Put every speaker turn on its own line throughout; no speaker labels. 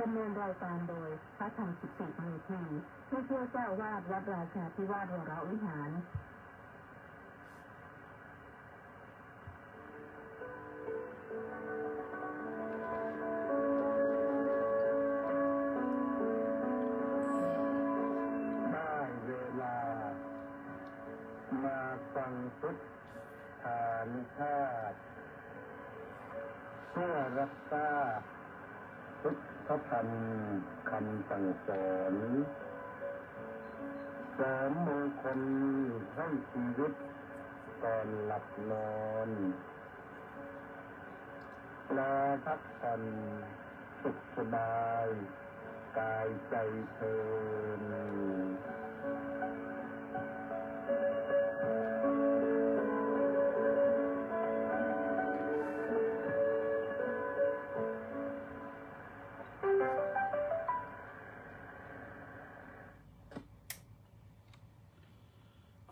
ดำเนินรายการโดยพระธรรม14 มือทีผู้ช่วยเจ้าวาดวัดราชาธิวาสวรวิหาร
ได้เวลามาฟังพุทธานุภาพเพื่อรับทราบพุทธธรรมคำสั่งสอนเสริมมงคลให้ชีวิตก่อนหลับนอนและพักผ่อนสุขสบายกายใจเพลิน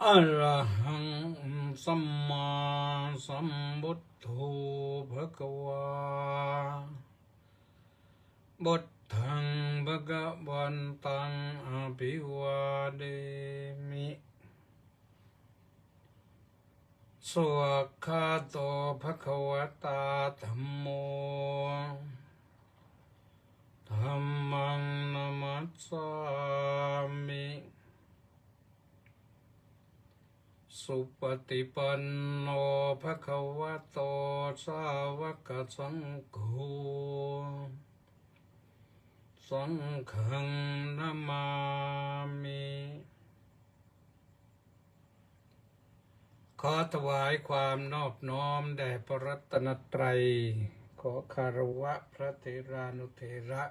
อะระหังสัมมาสัมพุทโธภะคะวาบุตตังภะคะวันตังอภิวาเดมิสวากขาโตภะคะวตาธัมโมธัมมังนัมมัสสามิสุปฏิปันโนภะคะวะโตสาวกสังโฆสังฆังนามามิขอถวายความนอบน้อมแด่พระรัตนตรัยขอคารวะพระเถรานุเถระ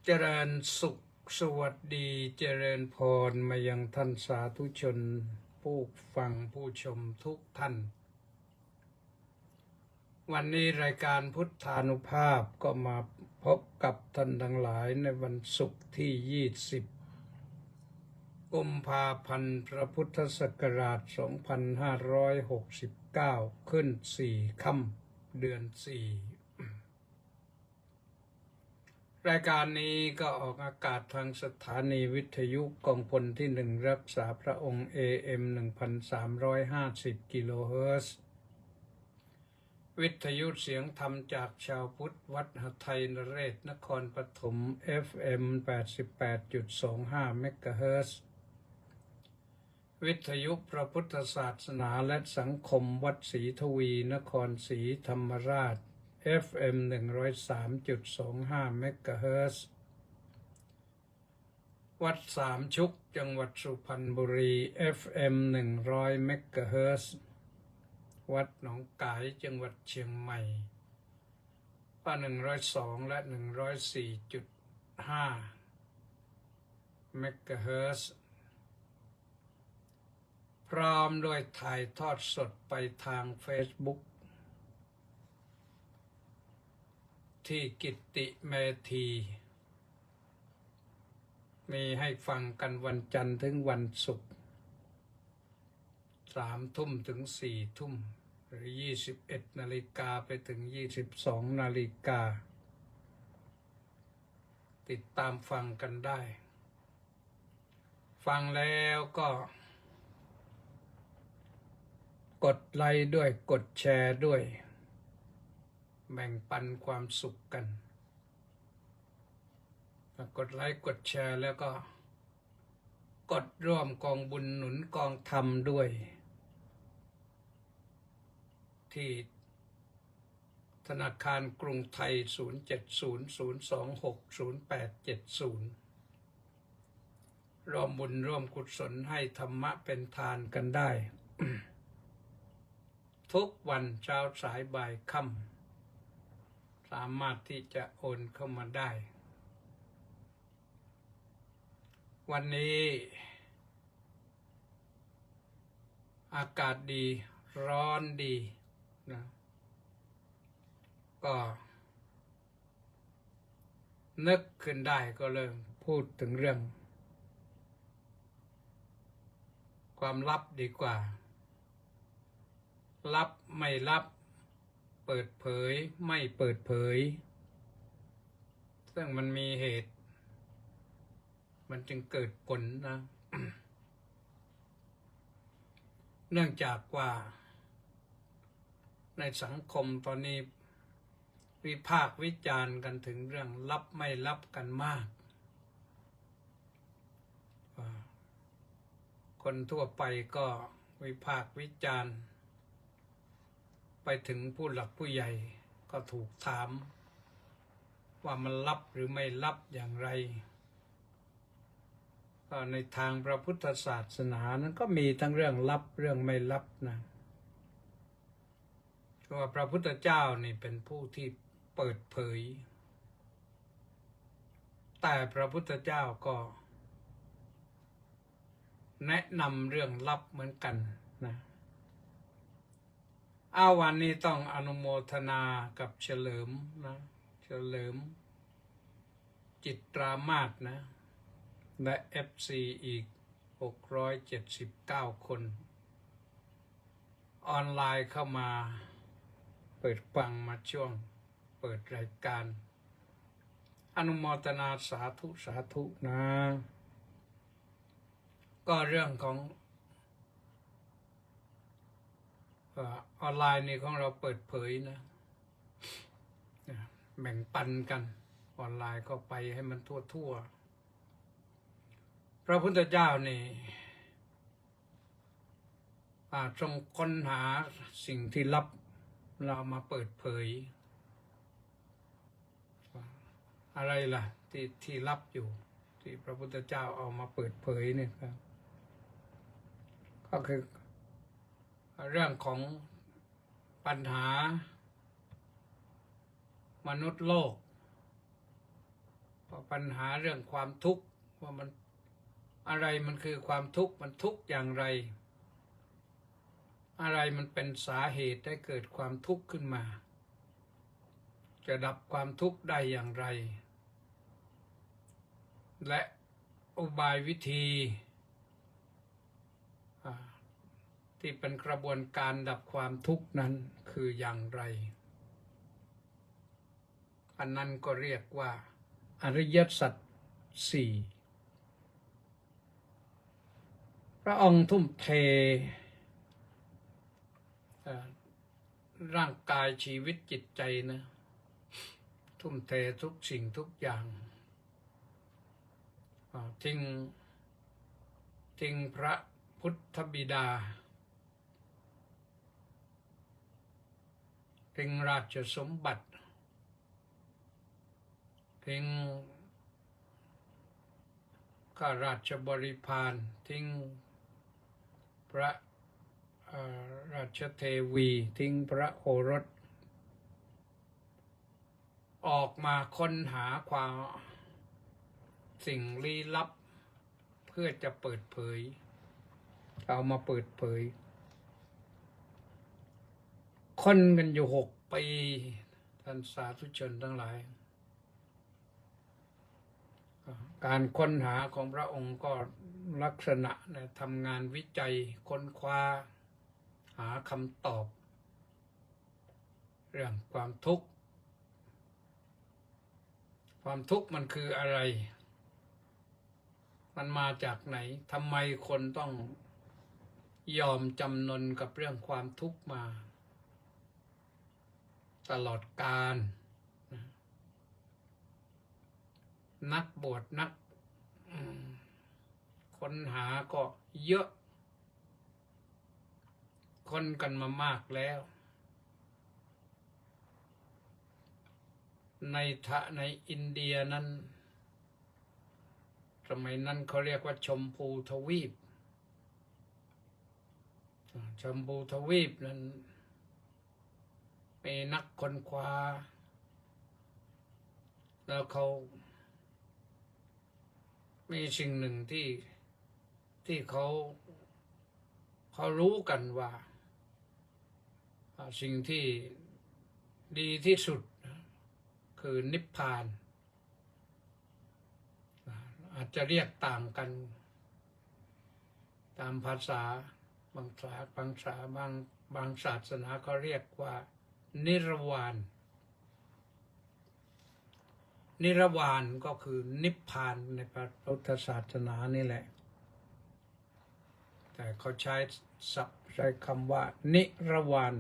เจริญสุขสวัสดีเจริญพรมายังท่านสาธุชนผู้ฟังผู้ชมทุกท่านวันนี้รายการพุทธานุภาพก็มาพบกับท่านทั้งหลายในวันศุกร์ที่20กุมภาพันธ์พระพุทธศักราช2569ขึ้น4ค่ำเดือน4รายการนี้ก็ออกอากาศทางสถานีวิทยุกองพลที่1รักษาพระองค์ AM 1350 กิโลเฮิรตซ์วิทยุเสียงธรรมจากชาวพุทธวัดหทัยนเรศนครปฐม FM 88.25 เมกะเฮิรตซ์วิทยุพระพุทธศาสนาและสังคมวัดศรีทวีนครศรีธรรมราชFM 103.25 เมกะเฮิรตซ์วัดสามชุกจังหวัดสุพรรณบุรี FM 100 เมกะเฮิรตซ์วัดหนองกายจังหวัดเชียงใหม่ป่า102 และ 104.5 เมกะเฮิรตซ์พร้อมด้วยถ่ายทอดสดไปทาง Facebookที่กิตติเมธีมีให้ฟังกันวันจันทร์ถึงวันศุกร์3 ทุ่มถึง4 ทุ่มหรือ21 นาฬิกาไปถึง22 นาฬิกาติดตามฟังกันได้ฟังแล้วก็กดไลค์ด้วยกดแชร์ด้วยแบ่งปันความสุขกันกดไลค์กดแชร์แล้วก็กดร่วมกองบุญหนุนกองธรรมด้วยที่ธนาคารกรุงไทย 0700260870 ร่วมบุญร่วมกุศลให้ธรรมะเป็นทานกันได้ ทุกวันเช้าสายบ่ายค่ำสามารถที่จะโอนเข้ามาได้วันนี้อากาศดีร้อนดีนะก็นึกขึ้นได้ก็เริ่มพูดถึงเรื่องความลับดีกว่าลับไม่ลับเปิดเผยไม่เปิดเผย ซึ่งมันมีเหตุ มันจึงเกิดผลนะ เนื่องจากว่าในสังคมตอนนี้วิพากษ์วิจารณ์กันถึงเรื่องรับไม่รับกันมาก คนทั่วไปก็วิพากษ์วิจารณ์ไปถึงผู้หลักผู้ใหญ่ก็ถูกถามว่ามันรับหรือไม่รับอย่างไรก็ในทางพระพุทธศาสนานั้นก็มีทั้งเรื่องรับเรื่องไม่รับนะเพราะว่าพระพุทธเจ้านี่เป็นผู้ที่เปิดเผยแต่พระพุทธเจ้าก็แนะนำเรื่องลับเหมือนกันนะวันนี้ต้องอนุโมทนากับเฉลิมนะเฉลิมจิตรามาศนะและ FC อีก679 คนออนไลน์เข้ามาเปิดฟังมาช่วงเปิดรายการอนุโมทนาสาธุสาธุนะก็เรื่องของออนไลน์นี่ของเราเปิดเผยนะแบ่งปันกันออนไลน์ก็ไปให้มันทั่วพระพุทธเจ้านี่ทรงค้นหาสิ่งที่ลับเรามาเปิดเผยอะไรล่ะที่ลับอยู่ที่พระพุทธเจ้าเอามาเปิดเผยเนี่ยครับก็คือเรื่องของปัญหามนุษย์โลกปัญหาเรื่องความทุกข์ว่ามันอะไรมันคือความทุกข์มันทุกข์อย่างไรอะไรมันเป็นสาเหตุให้เกิดความทุกข์ขึ้นมาจะดับความทุกข์ได้อย่างไรและอุบายวิธีที่เป็นกระบวนการดับความทุกข์นั้นคืออย่างไรอันนั้นก็เรียกว่าอริยสัจสี่พระองค์ทุ่มเทร่างกายชีวิตจิตใจนะทุ่มเททุกสิ่งทุกอย่างทิ้งพระพุทธบิดาทิ้งราชสมบัติทิ้งข้าราชบริพารทิ้งพระราชเทวีทิ้งพระโอรสออกมาค้นหาความสิ่งลี้ลับเพื่อจะเปิดเผยเอามาเปิดเผยคนกันอยู่6 ปีท่านสาธุชนทั้งหลายการค้นหาของพระองค์ก็ลักษณะทำงานวิจัยค้นคว้าหาคำตอบเรื่องความทุกข์มันคืออะไรมันมาจากไหนทำไมคนต้องยอมจำนนกับเรื่องความทุกข์มาตลอดกาลนักบวชนักค้นหาก็เยอะคนกันมามากแล้วในอินเดียนั้นสมัยนั้นเขาเรียกว่าชมพูทวีปชมพูทวีปนั้นมีนักค้นคว้าแล้วเขามีสิ่งหนึ่งที่เขารู้กันว่าสิ่งที่ดีที่สุดคือนิพพานอาจจะเรียกต่างกันตามภาษาบางศาสนาเขาเรียกว่านิรวาน นิรวานก็คือนิพพานในพระพุทธศาสนานี่แหละแต่เขาใช้ศัพท์ใช้คำว่านิรวาน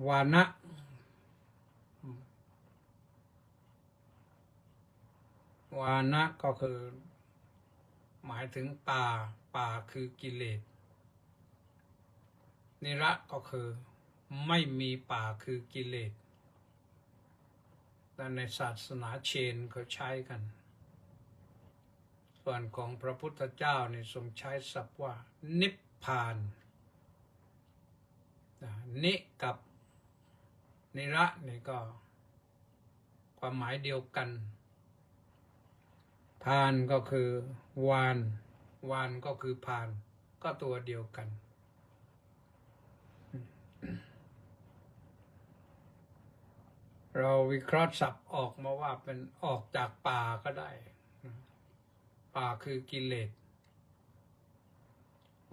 วานะวานะก็คือหมายถึงป่าคือกิเลสนิระก็คือไม่มีป่าคือกิเลสแต่ในศาสนาเชนเขาใช้กันส่วนของพระพุทธเจ้านี่ทรงใช้ศัพท์ว่านิพพานนิกับนิระนี่ก็ความหมายเดียวกันพานก็คือวานก็คือพานก็ตัวเดียวกันเราวิเคราะห์ศัพท์ออกมาว่าเป็นออกจากป่าก็ได้ป่าคือกิเลส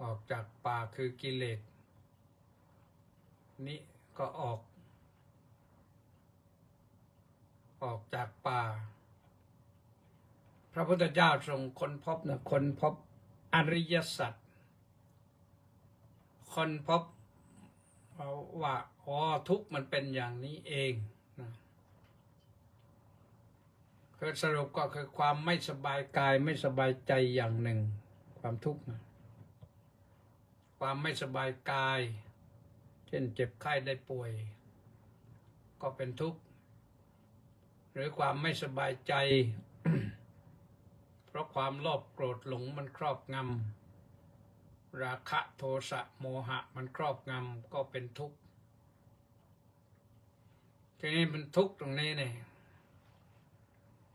ออกจากป่าคือกิเลสนี่ก็ออกจากป่าพระพุทธเจ้าทรงค้นพบค้นพบอริยสัจค้นพบว่าทุกข์มันเป็นอย่างนี้เองนะคือสรุปก็คือความไม่สบายกายไม่สบายใจอย่างหนึ่งความทุกข์นะความไม่สบายกายเช่นเจ็บไข้ได้ป่วยก็เป็นทุกข์หรือความไม่สบายใจ เพราะความโลภโกรธหลงมันครอบงำราคะโทสะโมหะมันครอบงำก็เป็นทุกข์ทีนี้มันทุกข์ตรงนี้เนี่ย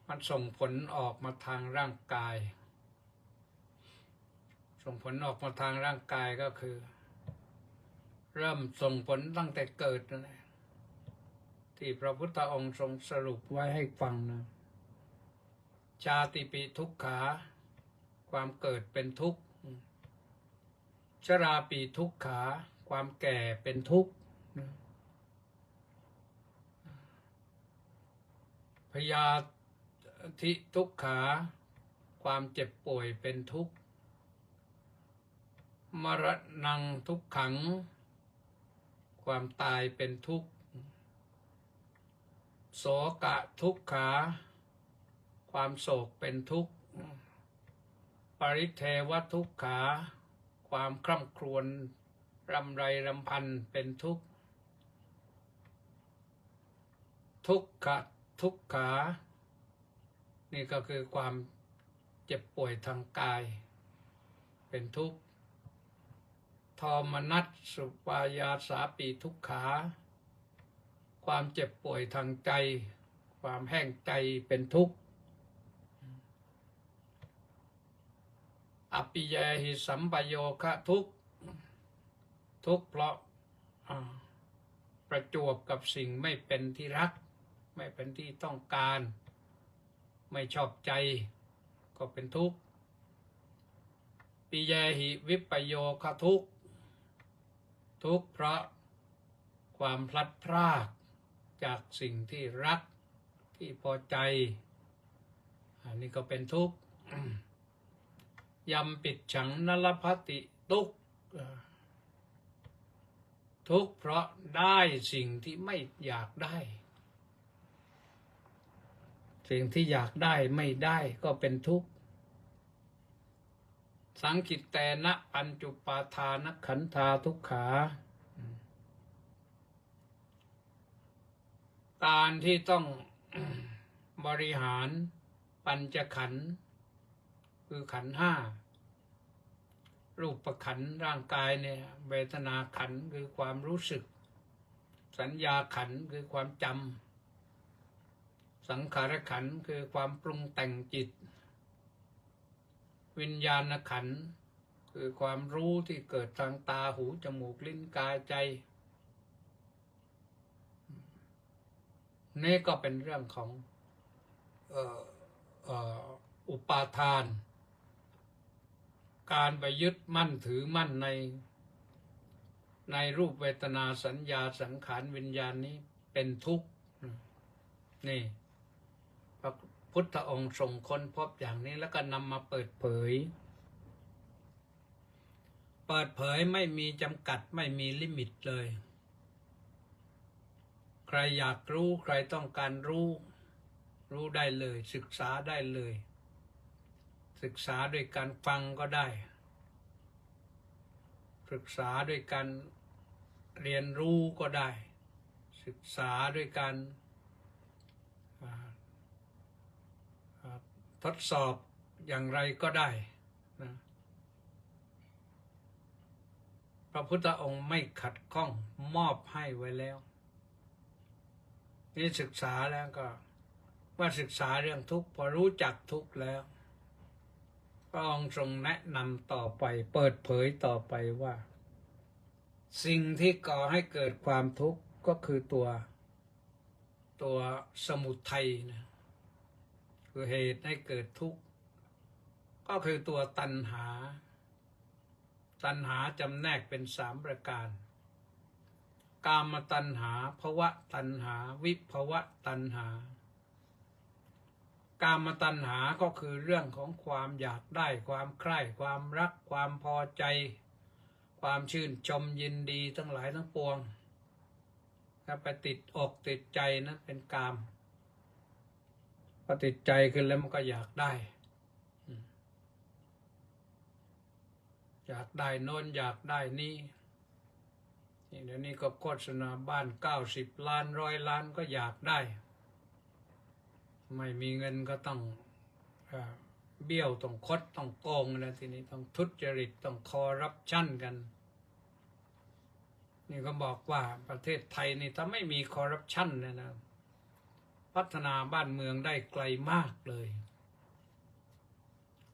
มันส่งผลออกมาทางร่างกายส่งผลออกมาทางร่างกายก็คือเริ่มส่งผลตั้งแต่เกิดนั่นแหละที่พระพุทธองค์ทรงสรุปไว้ให้ฟังนะชาติปิทุกขาความเกิดเป็นทุกข์ชราปีทุกขาความแก่เป็นทุกข์พยาธิทุกขาความเจ็บป่วยเป็นทุกข์มรณังทุกขังความตายเป็นทุกข์โศกะทุกขาความโศกเป็นทุกข์ปริเทวทุกขาความคร่ำครวญรำไรรำพันเป็นทุกข์ทุกขะทุกขานี่ก็คือความเจ็บป่วยทางกายเป็นทุกข์โทมนัสสุปายาสาปีทุกขาความเจ็บป่วยทางใจความแห้งใจเป็นทุกข์อปิเยหิสัมปโยคะทุกข์เพราะประจวบกับสิ่งไม่เป็นที่รักไม่เป็นที่ต้องการไม่ชอบใจก็เป็นทุกข์ปิเยหิวิปโยคะทุกข์เพราะความพลัดพรากจากสิ่งที่รักที่พอใจอันนี้ก็เป็นทุกข์ยำปิดฉังนลภติทุกข์เพราะได้สิ่งที่ไม่อยากได้สิ่งที่อยากได้ไม่ได้ก็เป็นทุกข์สังคิตแตนะปัญจุปาทานขันธาทุกขาการที่ต้องบริหารปัญจขันธ์คือขันธ์ห้ารูปขันธ์ร่างกายเนี่ยเวทนาขันธ์คือความรู้สึกสัญญาขันธ์คือความจำสังขารขันธ์คือความปรุงแต่งจิตวิญญาณขันธ์คือความรู้ที่เกิดทางตาหูจมูกลิ้นกายใจนี่ก็เป็นเรื่องของอุปาทานการไปยึดมั่นถือมั่นในรูปเวทนาสัญญาสังขารวิญญาณนี้เป็นทุกข์ นี่พระพุทธองค์ทรงค้นพบอย่างนี้แล้วก็นำมาเปิดเผยไม่มีจำกัดไม่มีลิมิตเลย ใครอยากรู้ใครต้องการรู้ได้เลย ศึกษาได้เลย ศึกษาด้วยการฟังก็ได้ ศึกษาด้วยการเรียนรู้ก็ได้ ศึกษาด้วยการทดสอบอย่างไรก็ได้นะพระพุทธองค์ไม่ขัดข้องมอบให้ไว้แล้วนี่ศึกษาแล้วก็ว่าศึกษาเรื่องทุกข์พอรู้จักทุกข์แล้วพระองค์ทรงแนะนำต่อไปเปิดเผยต่อไปว่าสิ่งที่ก่อให้เกิดความทุกข์ก็คือตัวสมุทัยนะคือเหตุให้เกิดทุกข์ก็คือตัวตัณหาจำแนกเป็น3 ประการกามตัณหาภวตัณหาวิภวตัณหากามตัณหาก็คือเรื่องของความอยากได้ความใคร่ความรักความพอใจความชื่นชมยินดีทั้งหลายทั้งปวงถ้าไปติดอกติดใจนั้นเป็นกามพอติดใจขึ้นแล้วมันก็อยากได้โน้นอยากได้นี่เดี๋ยวนี้ก็โฆษณาบ้าน90 ล้าน100 ล้านก็อยากได้ไม่มีเงินก็ต้องเบี้ยวต้องคดต้องโกงนะทีนี้ต้องทุจริตต้องคอร์รัปชันกันนี่ก็บอกว่าประเทศไทยนี่ถ้าไม่มีคอร์รัปชันนะพัฒนาบ้านเมืองได้ไกลมากเลย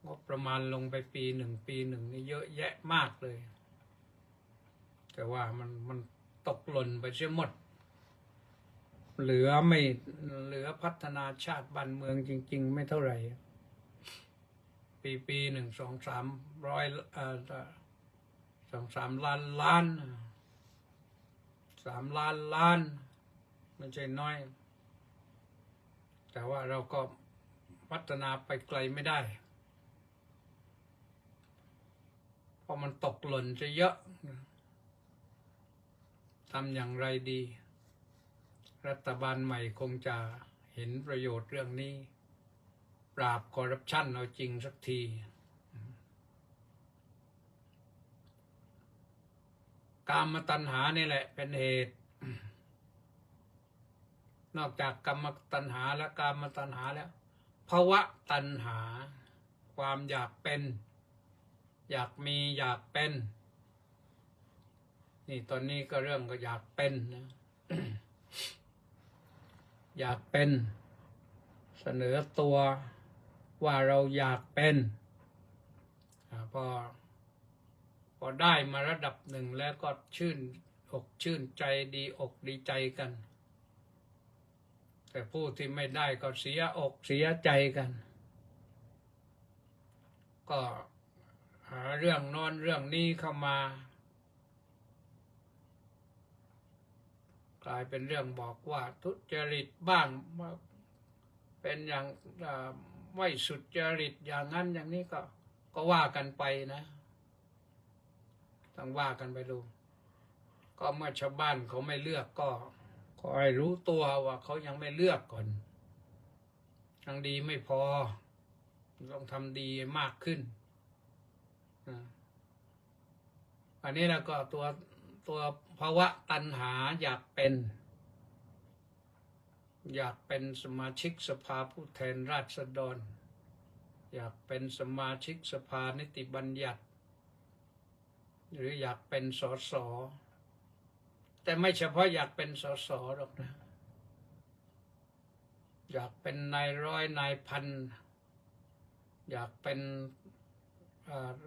งบประมาณลงไปปีหนึ่งนี่เยอะแยะมากเลยแต่ว่ามันตกหล่นไปเสียหมดเหลือพัฒนาชาติบ้านเมืองจริงๆไม่เท่าไหร่ปีหนึ่ง2-3 ร้อย2-3 ล้านล้าน3 ล้านล้านไม่ใช่น้อยแต่ว่าเราก็พัฒนาไปไกลไม่ได้เพราะมันตกหล่นจะเยอะทำอย่างไรดีรัฐบาลใหม่คงจะเห็นประโยชน์เรื่องนี้ปราบคอร์รัปชันเอาจริงสักทีกามตัณหานี่แหละเป็นเหตุนอกจากกามตัณหาและกามตัณหาแล้วภวตัณหาความอยากเป็นอยากมีอยากเป็นนี่ตอนนี้ก็เรื่องก็อยากเป็นนะ อยากเป็นเสนอตัวว่าเราอยากเป็นพอได้มาระดับหนึ่งแล้วก็ชื่นอกชื่นใจดีอกดีใจกันแต่ผู้ที่ไม่ได้ก็เสียอกเสียใจกันก็หาเรื่องโน้นเรื่องนี้เข้ามากลายเป็นเรื่องบอกว่าทุจริตบ้างเป็นอย่างไม่สุจริตอย่างนั้นอย่างนี้ก็ว่ากันไปนะต้องว่ากันไปดูก็เมื่อชาวบ้านเขาไม่เลือกก็ขอให้รู้ตัวว่าเขายังไม่เลือกก่อนยังดีไม่พอต้องทำดีมากขึ้นอันนี้แล้วก็ตัวภาวะตัณหาอยากเป็นสมาชิกสภาผู้แทนราษฎรอยากเป็นสมาชิกสภานิติบัญญัติหรืออยากเป็นสสแต่ไม่เฉพาะอยากเป็นสสหรอกนะอยากเป็นนายร้อยนายพันอยากเป็น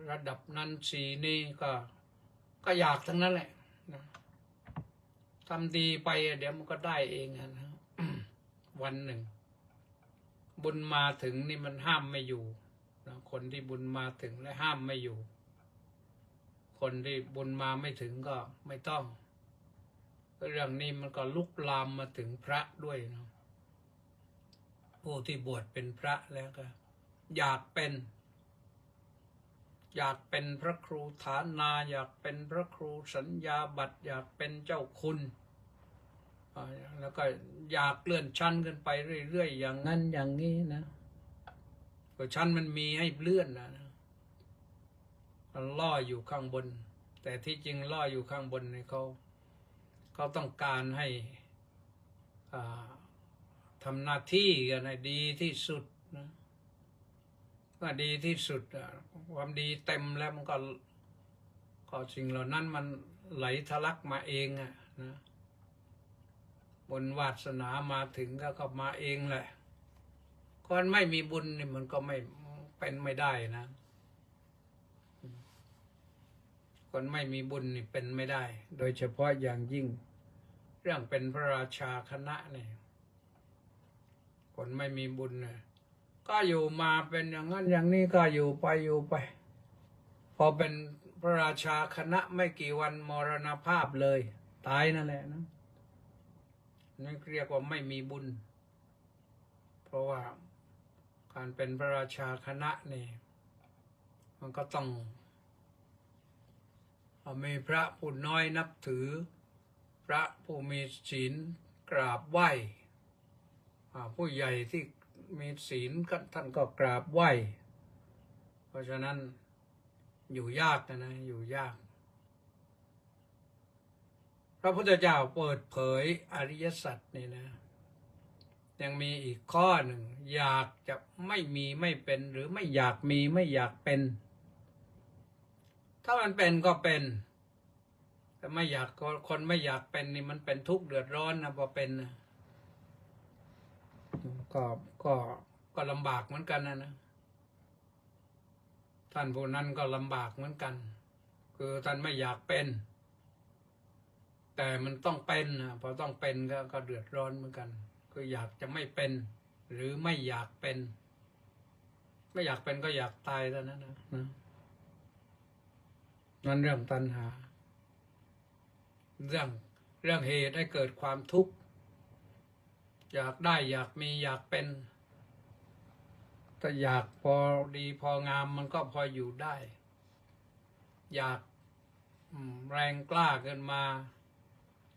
ระดับนั้นสีนี่ก็อยากทั้งนั้นแหละนะทำดีไปเดี๋ยวมันก็ได้เองนะ วันหนึ่งบุญมาถึงนี่มันห้ามไม่อยู่นะคนที่บุญมาถึงและห้ามไม่อยู่คนที่บุญมาไม่ถึงก็ไม่ต้องเรื่องนี้มันก็ลุกลามมาถึงพระด้วยนะ ผู้ที่บวชเป็นพระแล้วก็อยากเป็นพระครูฐานาอยากเป็นพระครูสัญญาบัตรอยากเป็นเจ้าคุณแล้วก็อยากเลื่อนชั้นขึ้นไปเรื่อยๆอย่างนั้นอย่างนี้นะก็ชั้นมันมีให้เลื่อนนะมันล่ออยู่ข้างบนแต่ที่จริงล่ออยู่ข้างบนเนี่ยเขาต้องการให้ทำหน้าที่กันให้ดีที่สุดนะว่าดีที่สุดความดีเต็มแล้วมันก็สิ่งเหล่านั้นมันไหลทะลักมาเองนะบุญวาสนามาถึงก็มาเองแหละคนไม่มีบุญนี่มันก็ไม่เป็นไม่ได้นะคนไม่มีบุญนี่เป็นไม่ได้โดยเฉพาะอย่างยิ่งเรื่องเป็นพระราชาคณะเนี่ยคนไม่มีบุญเนี่ยก็อยู่มาเป็นอย่างนั้นอย่างนี้ก็อยู่ไปพอเป็นพระราชาคณะไม่กี่วันมรณภาพเลยตายนั่นแหละนะนี่เรียกว่าไม่มีบุญเพราะว่าการเป็นพระราชาคณะนี่มันก็ต้องมีพระผู้น้อยนับถือพระผู้มีศีลกราบไหว้ผู้ใหญ่ที่มีศีลท่านก็กราบไหว้เพราะฉะนั้นอยู่ยากนะอยู่ยากพระพุทธเจ้าเปิดเผยอริยสัจนี่นะยังมีอีกข้อหนึ่งอยากจะไม่มีไม่เป็นหรือไม่อยากมีไม่อยากเป็นถ้ามันเป็นก็เป็นแต่ไม่อยากคนไม่อยากเป็นนี่มันเป็นทุกข์เดือดร้อนนะพอเป็นนะก็ลำบากเหมือนกันนะท่านผู้นั้นก็ลำบากเหมือนกันคือท่านไม่อยากเป็นแต่มันต้องเป็นนะพอต้องเป็นก็เดือดร้อนเหมือนกันคืออยากจะไม่เป็นหรือไม่อยากเป็นไม่อยากเป็นก็อยากตายเท่านั้นนะนั่นเรื่องตัณหาเรื่องเหตุให้เกิดความทุกข์อยากได้อยากมีอยากเป็นถ้าอยากพอดีพองามมันก็พออยู่ได้อยากแรงกล้าเกินมา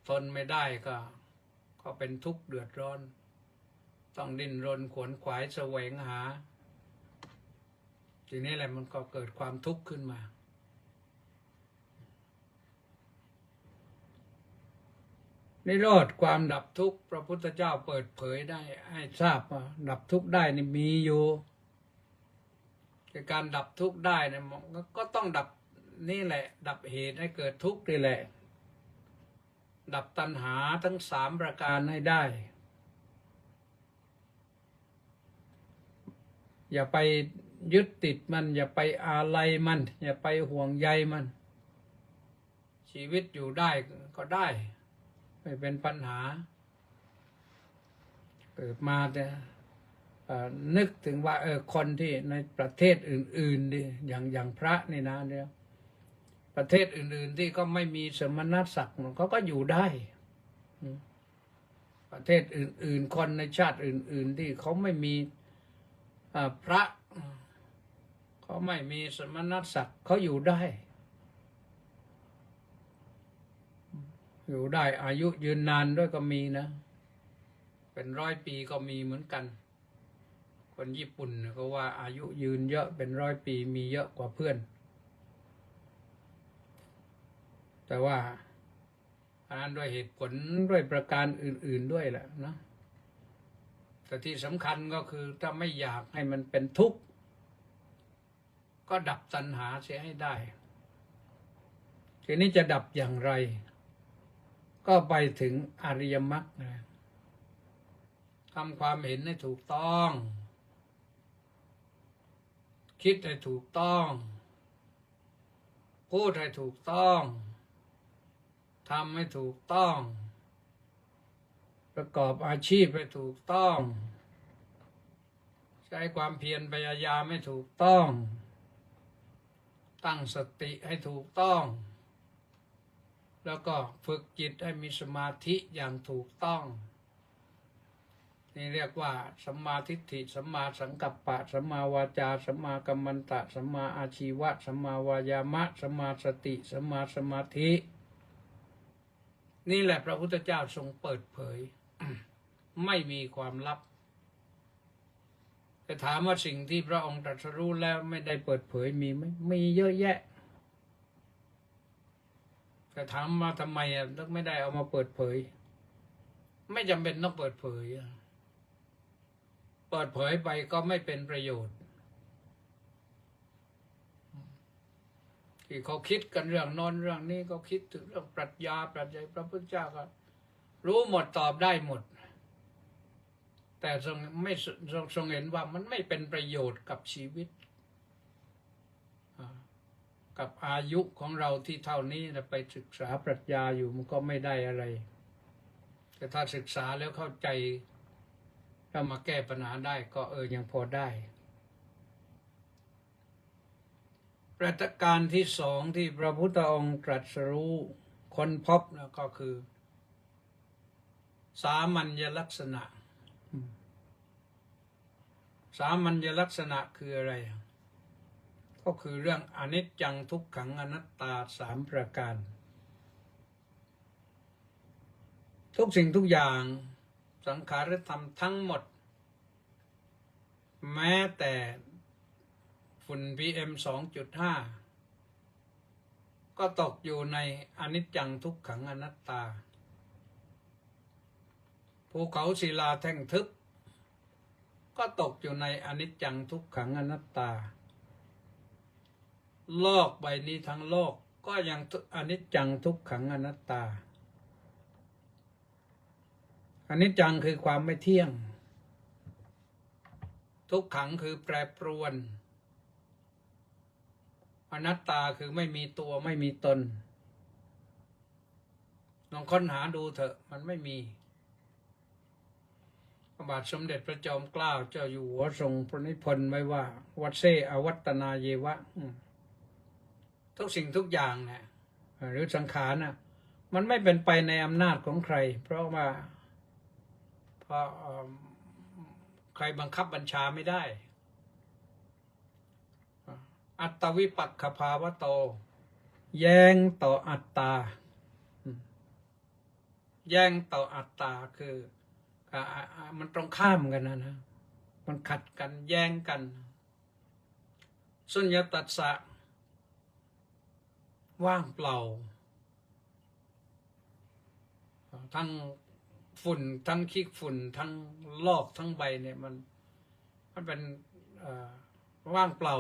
ทนไม่ได้ก็เป็นทุกข์เดือดร้อนต้องดิ้นรนขวนขวายแสวงหาทีนี้แหละมันก็เกิดความทุกข์ขึ้นมานิโรธความดับทุกข์พระพุทธเจ้าเปิดเผยได้ให้ทราบว่าดับทุกข์ได้นี่มีอยู่การดับทุกข์ได้เนี่ยก็ต้องดับนี่แหละดับเหตุให้เกิดทุกข์นี่แหละดับตัณหาทั้ง3ประการให้ได้อย่าไปยึดติดมันอย่าไปอาลัยมันอย่าไปห่วงใยมันชีวิตอยู่ได้ก็ได้ไม่เป็นปัญหาเกิดมาแต่นึกถึงว่าคนที่ในประเทศอื่นๆดิอย่างพระนี่นะเนี่ยประเทศอื่นๆที่ก็ไม่มีสมณศักดิ์เขาก็อยู่ได้ประเทศอื่นๆคนในชาติอื่นๆที่เขาไม่มีพระเขาไม่มีสมณศักดิ์เขาอยู่ได้อายุยืนนานด้วยก็มีนะเป็น100 ปีก็มีเหมือนกันคนญี่ปุ่นก็ว่าอายุยืนเยอะเป็น100 ปีมีเยอะกว่าเพื่อนแต่ว่าอันนั้นด้วยเหตุผลด้วยประการอื่นๆด้วยแหละนะแต่ที่สำคัญก็คือถ้าไม่อยากให้มันเป็นทุกข์ก็ดับตัณหาเสียให้ได้ทีนี้จะดับอย่างไรก็ไปถึงอริยมรรคนะทำความเห็นให้ถูกต้องคิดให้ถูกต้องพูดให้ถูกต้องทำให้ถูกต้องประกอบอาชีพให้ถูกต้องใช้ความเพียรพยายามให้ถูกต้องตั้งสติให้ถูกต้องแล้วก็ฝึกจิตให้มีสมาธิอย่างถูกต้อง นี่เรียกว่าสัมมาทิฏฐิสัมมาสังกัปปะสัมมาวาจาสัมมากัมมันตะสัมมาอาชีวะสัมมาวายามะสัมมาสติสัมมาสมาธินี่แหละพระพุทธเจ้าทรงเปิดเผย ไม่มีความลับแต่ถามว่าสิ่งที่พระองค์ตรัสรู้แล้วไม่ได้เปิดเผยมีไหมมีเยอะแยะแต่ถามมาทำไมต้องไม่ได้เอามาเปิดเผยไม่จำเป็นต้องเปิดเผยเปิดเผยไปก็ไม่เป็นประโยชน์ที่เขาคิดกันเรื่องโน้นเรื่องนี้ก็คิดถึงเรื่องปรัชญาพระพุทธเจ้าก็รู้หมดตอบได้หมดแต่ทรงเห็นว่ามันไม่เป็นประโยชน์กับชีวิตกับอายุของเราที่เท่านี้ไปศึกษาปรัชญาอยู่มันก็ไม่ได้อะไรแต่ถ้าศึกษาแล้วเข้าใจถ้ามาแก้ปัญหาได้ก็ยังพอได้ประการที่สองที่พระพุทธองค์ตรัสรู้ค้นพบนะก็คือสามัญลักษณะสามัญลักษณะคืออะไรก็คือเรื่องอนิจจังทุกขังอนัตตาสามประการทุกสิ่งทุกอย่างสังขารธรรมทั้งหมดแม้แต่ฝุ่น PM 2.5 ก็ตกอยู่ในอนิจจังทุกขังอนัตตาภูเขาศิลาแท่งทึบก็ตกอยู่ในอนิจจังทุกขังอนัตตาโลกใบนี้ทั้งโลกก็ยังอนิจจังทุกขังอนัตตาอนิจจังคือความไม่เที่ยงทุกขังคือแปรปรวนอนัตตาคือไม่มีตัวไม่มีตนลองค้นหาดูเถอะมันไม่มีพระบาทสมเด็จพระจอมเกล้าเจ้าอยู่หัวทรงพระนิพนธ์ไว้ว่าวัดเซอวัตนาเยวะทุกสิ่งทุกอย่างเนี่ยหรือสังขารน่ะมันไม่เป็นไปในอำนาจของใครเพราะใครบังคับบัญชาไม่ได้อัตตวิปักขภาวะโตแย้งต่ออัตตาแย้งต่ออัตตาคือมันตรงข้ามกันนะมันขัดกันแย้งกันสุญญตัสสะว่างเปล่าทั้งฝุ่นทั้งขี้ฝุ่นทั้งลอกทั้งใบเนี่ยมันเป็นว่างเปล่า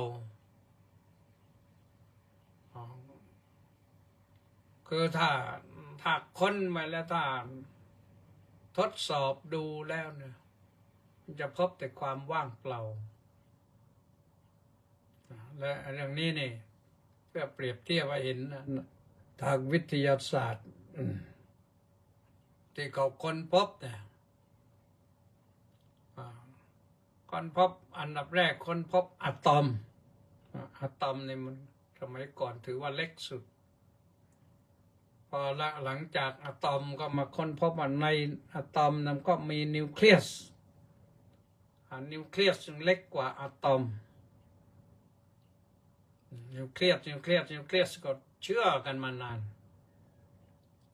คือถ้าค้นมาแล้วถ้าทดสอบดูแล้วเนี่ยมันจะพบแต่ความว่างเปล่าและเรื่องนี้นี่เพื่อเปรียบเทียบให้เห็นทางวิทยาศาสตร์ที่เขาค้นพบเนี่ยค้นพบอันดับแรกค้นพบอะตอมเนี่ยมันสมัยก่อนถือว่าเล็กสุดพอหลังจากอะตอมก็มาค้นพบว่าในอะตอมนั้นก็มีนิวเคลียสนิวเคลียสจึงเล็กกว่าอะตอมนิวเคลียสก็เชื่อกันมานาน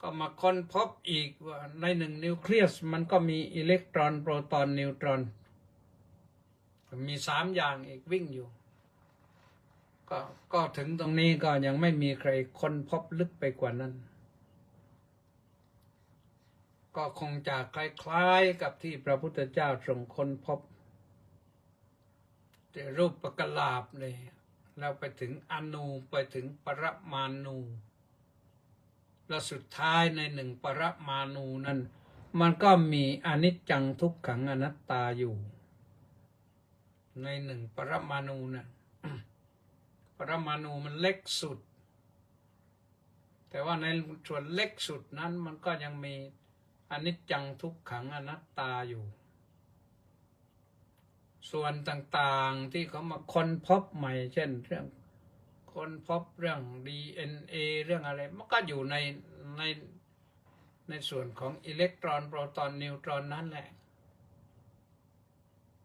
ก็มาค้นพบอีกว่าในหนึ่งนิวเคลียสมันก็มีอิเล็กตรอนโปรตอนนิวตรอนมี3อย่างอีกวิ่งอยู่ก็ถึงตรงนี้ก็ยังไม่มีใครค้นพบลึกไปกว่านั้นก็คงจะคล้ายๆกับที่พระพุทธเจ้าทรงค้นพบแต่รูปกลาบเลยแล้วไปถึงอนูไปถึงปรมาณูและสุดท้ายในหนึ่งปรมาณูนั้นมันก็มีอนิจจังทุกขังอนัตตาอยู่ในหนึ่งปรมาณูนะปรมาณูมันเล็กสุดแต่ว่าในส่วนเล็กสุดนั้นมันก็ยังมีอนิจจังทุกขังอนัตตาอยู่ส่วนต่างๆที่เขามาค้นพบใหม่เช่นเรื่องค้นพบเรื่อง DNA เรื่องอะไรมันก็อยู่ในส่วนของอิเล็กตรอนโปรตอนนิวตรอนนั่นแหละ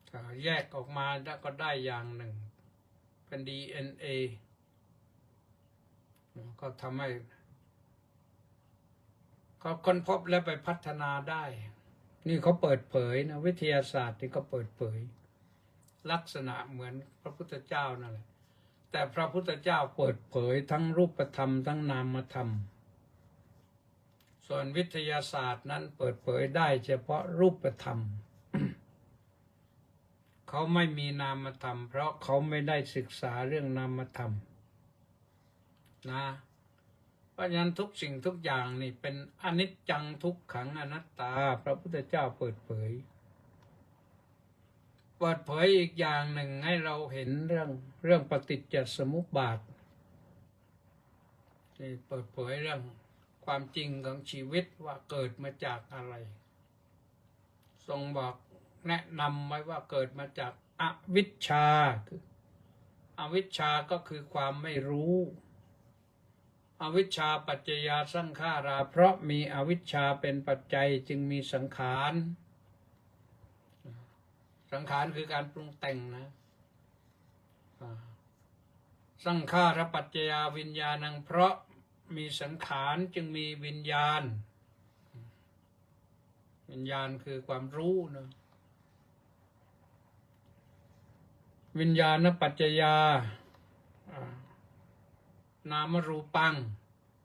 ถ้าแยกออกมาแล้วก็ได้อย่างหนึ่งเป็น DNA ก็ทำให้เขาค้นพบและไปพัฒนาได้ นี่เขาเปิดเผยนะวิทยาศาสตร์ที่เขาเปิดเผยลักษณะเหมือนพระพุทธเจ้านั่นแหละแต่พระพุทธเจ้าเปิดเผยทั้งรูปธรรมทั้งนามธรรมส่วนวิทยาศาสตร์นั้นเปิดเผยได้เฉพาะรูปธรรม เขาไม่มีนามธรรมเพราะเขาไม่ได้ศึกษาเรื่องนามธรรมนะเพราะฉะนั้นทุกสิ่งทุกอย่างนี่เป็นอนิจจังทุกขังอนัตตาพระพุทธเจ้าเปิดเผยอีกอย่างหนึ่งให้เราเห็นเรื่องปฏิจจสมุปบาทนี่เปิดเผยเรื่องความจริงของชีวิตว่าเกิดมาจากอะไรทรงบอกแนะนำไว้ว่าเกิดมาจากอวิชชาอวิชชาก็คือความไม่รู้อวิชชาปัจจยาสังขาราเพราะมีอวิชชาเป็นปัจจัยจึงมีสังขารสังขารคือการปรุงแต่งนะสังขารปัจจยาวิญญาณังเพราะมีสังขารจึงมีวิญญาณวิญญาณคือความรู้นะวิญญาณปัจจยานามรูปัง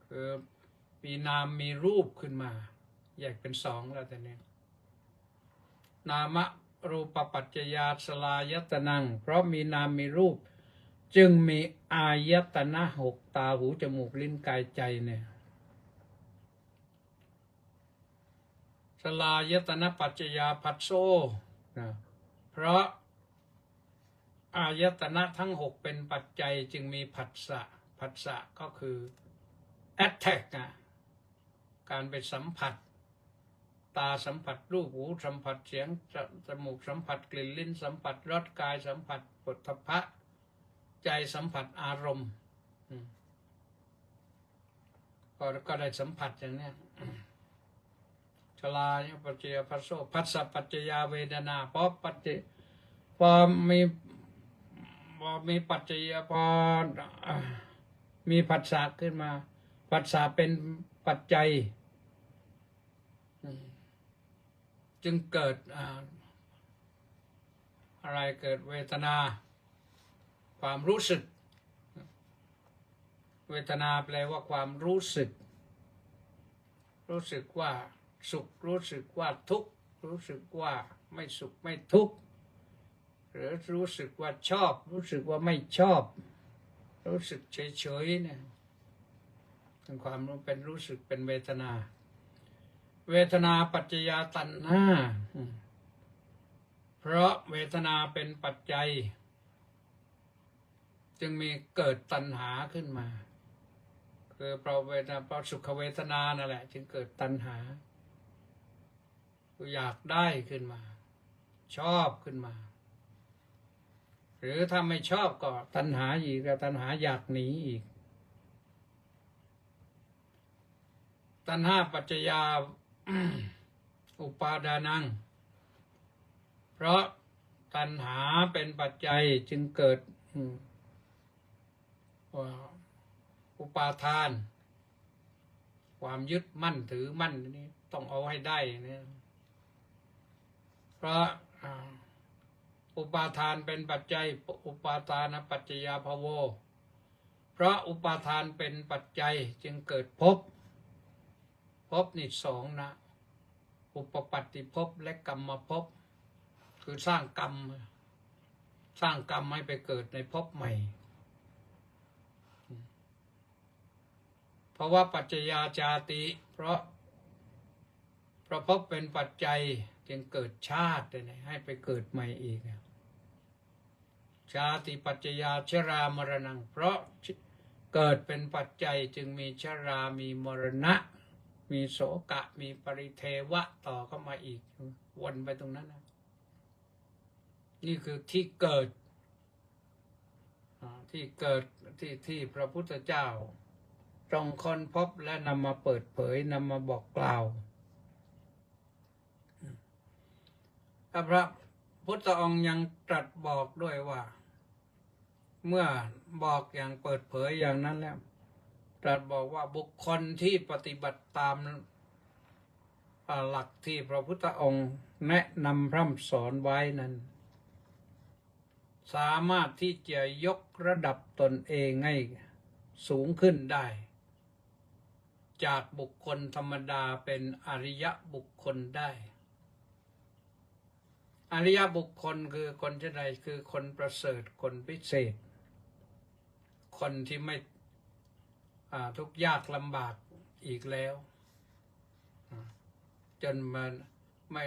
คือมีนามมีรูปขึ้นมาแยกเป็นสองแล้วแต่นี้นามรูปปัจจยาสลายตนังเพราะมีนามมีรูปจึงมีอายตนะหกตาหูจมูกลิ้นกายใจเนี่ยสลายตนะปัจจยาผัสโสนะเพราะอายตนะทั้งหกเป็นปัจจัยจึงมีผัสสะผัสสะก็คือ attack การไปสัมผัสตาสัมผัสรูปหูสัมผัสเสียงจมูกสัมผัสกลิ่นลิ้นสัมผัสรสกายสัมผัสโผฏฐัพพะใจสัมผัสอารมณ์ก็ได้สัมผัสอย่างนี้ชลาเนี่ยปัจจยผัสโสผัสสะปัจจยาเวทนาพอมีปัจจยพอมีผัสสะขึ้นมาผัสสะเป็นปัจจัยจึงเกิดอะไรเกิดเวทนาความรู้สึกเวทนาแปลว่าความรู้สึกว่าสุขรู้สึกว่าทุกข์รู้สึกว่าไม่สุขไม่ทุกข์หรือรู้สึกว่าชอบรู้สึกว่าไม่ชอบรู้สึกเฉยๆเนี่ยเป็นความรู้เป็นรู้สึกเป็นเวทนาเวทนาปัจจยาตัณหาเพราะเวทนาเป็นปัจจัยจึงมีเกิดตัณหาขึ้นมาคือเพราะสุขเวทนานั่นแหละจึงเกิดตัณหาอยากได้ขึ้นมาชอบขึ้นมาหรือถ้าไม่ชอบก็ตัณหาอีกก็ตัณหาอยากหนีอีกตัณหาปัจจยา อุปาดานังเพราะตัณหาเป็นปัจจัยจึงเกิดอุปาทานความยึดมั่นถือมั่นนี่ต้องเอาให้ได้เนี่ยเพราะอุปาทานเป็นปัจจัยอุปาทานปัจจยาภโวเพราะอุปาทานเป็นปัจจัยจึงเกิดภพนี่สองนะอุปปัตติภพและกรรมภพคือสร้างกรรมให้ไปเกิดในภพใหม่เพราะว่าปัจจยาจาติเพราะภพเป็นปัจจัยจึงเกิดชาติให้ไปเกิดใหม่อีกชาติปัจจยาชรามรณังเพราะเกิดเป็นปัจจัยจึงมีชรามีมรณะมีโสกะมีปริเทวะต่อเข้ามาอีกวนไปตรงนั้นนะนี่คือที่เกิดที่พระพุทธเจ้าตรงค้นพบและนำมาเปิดเผยนำมาบอกกล่าวพระ พุทธองค์ยังตรัสบอกด้วยว่า เมื่อบอกอย่างเปิดเผยอย่างนั้นแล้วตรัสบอกว่าบุคคลที่ปฏิบัติตามหลักที่พระพุทธองค์แนะนำพร่ำสอนไว้นั้น สามารถที่จะยกระดับตนเองให้สูงขึ้นได้ จากบุคคลธรรมดาเป็นอริยบุคคลได้ อริยบุคคลคือคนที่ใดคือคนประเสริฐคนพิเศษ คนที่ไม่ทุกข์ยากลำบากอีกแล้ว จนมันไม่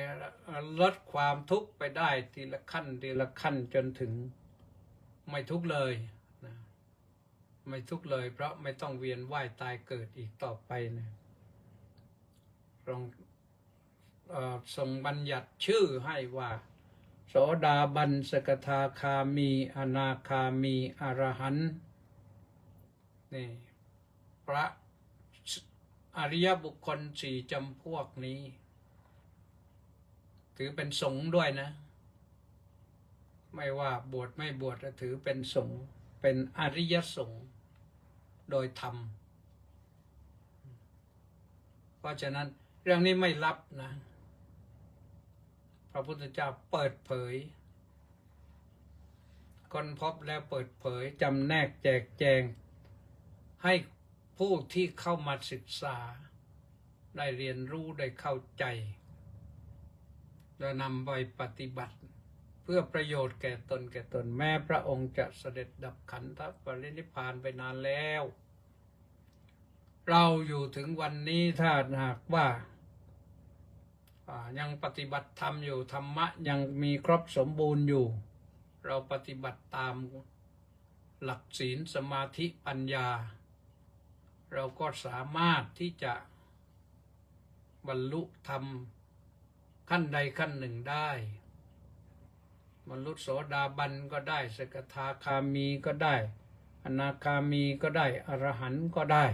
ลดความทุกข์ไปได้ทีละขั้นทีละขั้นจนถึงไม่ทุกข์เลยนะไม่ทุกข์เลยเพราะไม่ต้องเวียนว่ายตายเกิดอีกต่อไปนะทรงบัญญัติชื่อให้ว่าโสดาบันสกทาคามีอนาคามีอรหันต์นี่พระอริยบุคคลสี่จำพวกนี้ถือเป็นสงฆ์ด้วยนะไม่ว่าบวชไม่บวชถือเป็นสงฆ์เป็นอริยสงฆ์โดยธรรมเพราะฉะนั้นเรื่องนี้ไม่ลับนะพระพุทธเจ้าเปิดเผยคนพบแล้วเปิดเผยจำแนกแจกแจงให้ผู้ที่เข้ามาศึกษาได้เรียนรู้ได้เข้าใจและนำไปปฏิบัติเพื่อประโยชน์แก่ตนแม้พระองค์จะเสด็จดับขันธปรินิพพานไปนานแล้วเราอยู่ถึงวันนี้ถ้าหากว่ายังปฏิบัติธรรมอยู่ธรรมะยังมีครบสมบูรณ์อยู่เราปฏิบัติตามหลักศีลสมาธิปัญญาเราก็สามารถที่จะบรรลุธรรมขั้นใดขั้นหนึ่งได้บรรลุโสดาบันก็ได้สกทาคามีก็ได้อนาคามีก็ได้อรหันต์ก็ได้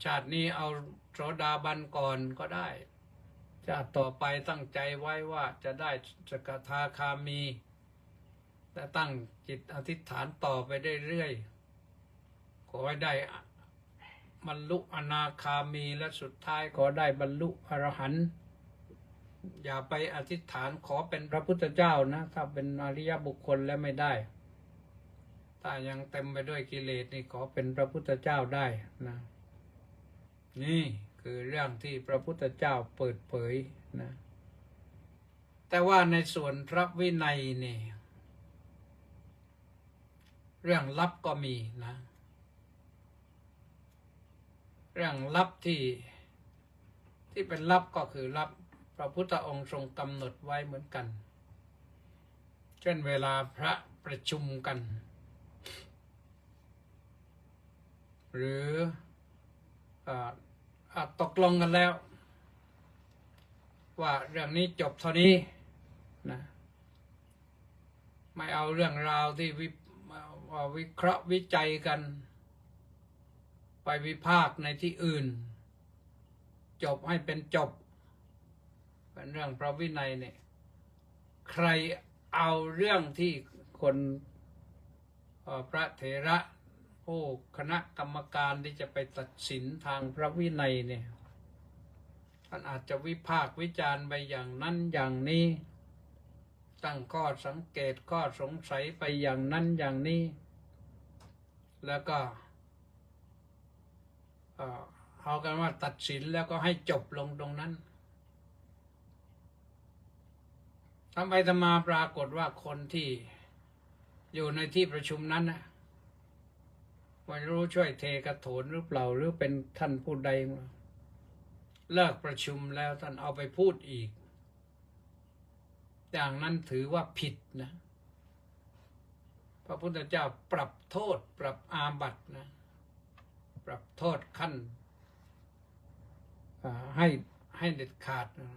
ชาตินี้เอาโสดาบันก่อนก็ได้ชาติต่อไปตั้งใจไว้ว่าจะได้สกทาคามีและตั้งจิตอธิษฐานต่อไปเรื่อยๆขอให้ได้บรรลุอนาคามีและสุดท้ายขอได้บรรลุอรหันต์อย่าไปอธิษฐานขอเป็นพระพุทธเจ้านะถ้าเป็นอริยบุคคลแล้วไม่ได้ถ้ายังเต็มไปด้วยกิเลสนี่ขอเป็นพระพุทธเจ้าได้นะนี่คือเรื่องที่พระพุทธเจ้าเปิดเผยนะแต่ว่าในส่วนพระวินัยนี่เรื่องลับก็มีนะเรื่องลับที่เป็นลับก็คือลับพระพุทธองค์ทรงกำหนดไว้เหมือนกันเช่นเวลาพระประชุมกันหรือตกลงกันแล้วว่าเรื่องนี้จบเท่านี้นะไม่เอาเรื่องราวที่วิเคราะห์วิจัยกันไปวิพากษ์ในที่อื่นจบให้เป็นจบเป็นเรื่องพระวินัยเนี่ยใครเอาเรื่องที่คนพระเถระผู้คณะกรรมการที่จะไปตัดสินทางพระวินัยเนี่ยท่านอาจจะวิพากษ์วิจารณ์ไปอย่างนั้นอย่างนี้ตั้งข้อสังเกตข้อสงสัยไปอย่างนั้นอย่างนี้แล้วก็เอากันว่าตัดสินแล้วก็ให้จบลงตรงนั้นทำไปทำมาปรากฏว่าคนที่อยู่ในที่ประชุมนั้นนะไม่รู้ช่วยเทกระโถนหรือเปล่าหรือเป็นท่านผู้ใดเลิกประชุมแล้วท่านเอาไปพูดอีกอย่างนั้นถือว่าผิดนะพระพุทธเจ้าปรับโทษปรับอาบัตินะปรับโทษขั้นให้เด็ดขาดนะ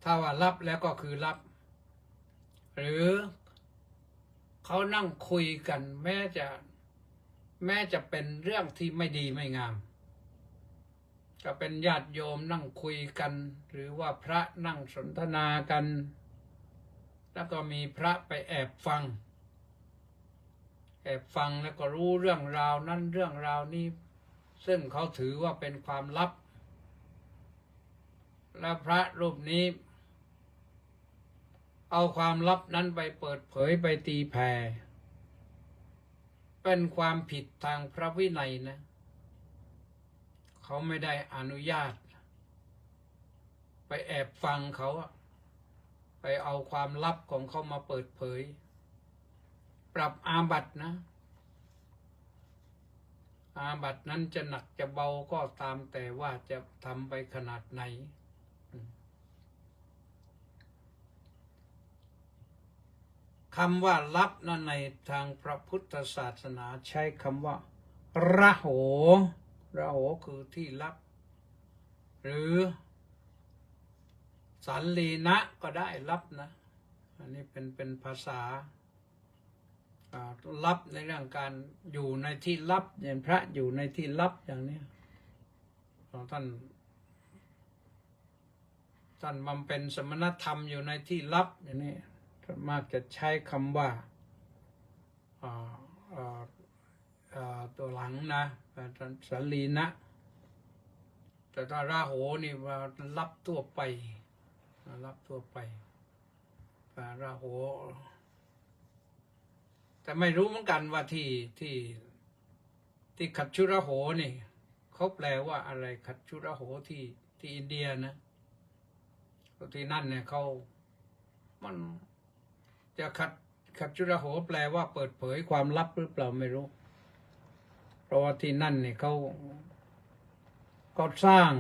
ถ้าว่ารับแล้วก็คือรับหรือเขานั่งคุยกันแม้จะเป็นเรื่องที่ไม่ดีไม่งาม ก็เป็นญาติโยมนั่งคุยกัน หรือว่าพระนั่งสนทนากัน แล้วก็มีพระไปแอบฟังแล้วก็รู้เรื่องราวนั้นเรื่องราวนี้ซึ่งเขาถือว่าเป็นความลับ แล้วพระรูปนี้เอาความลับนั้นไปเปิดเผยไปตีแผ่เป็นความผิดทางพระวินัยนะเขาไม่ได้อนุญาตไปแอบฟังเขาไปเอาความลับของเขามาเปิดเผยปรับอาบัตินะอาบัตินั้นจะหนักจะเบาก็ตามแต่ว่าจะทำไปขนาดไหนคำว่าลับนั้นในทางพระพุทธศาสนาใช้คำว่าระโหคือที่ลับหรือสันลีนะก็ได้ลับนะอันนี้เป็นภาษาลับในเรื่องการอยู่ในที่ลับอย่างพระอยู่ในที่ลับอย่างนี้ท่านบำเพ็ญสมณธรรมอยู่ในที่ลับอย่างนี้มากจะใช้คำว่าตัวหลังนะสันลีนะแต่ถ้าราโหนี่ว่ารับทั่วไปราโหแต่ไม่รู้เหมือนกันว่าที่ขัดชุระโหนี่เขาแปลว่าอะไรขัดชุระโหที่อินเดียนะที่นั่นเนี่ยมันจะขัดชุระโหแปลว่าเปิดเผยความลับหรือเปล่าไม่รู้เพราะว่าที่นั่นเนี่ยเขาสร้าง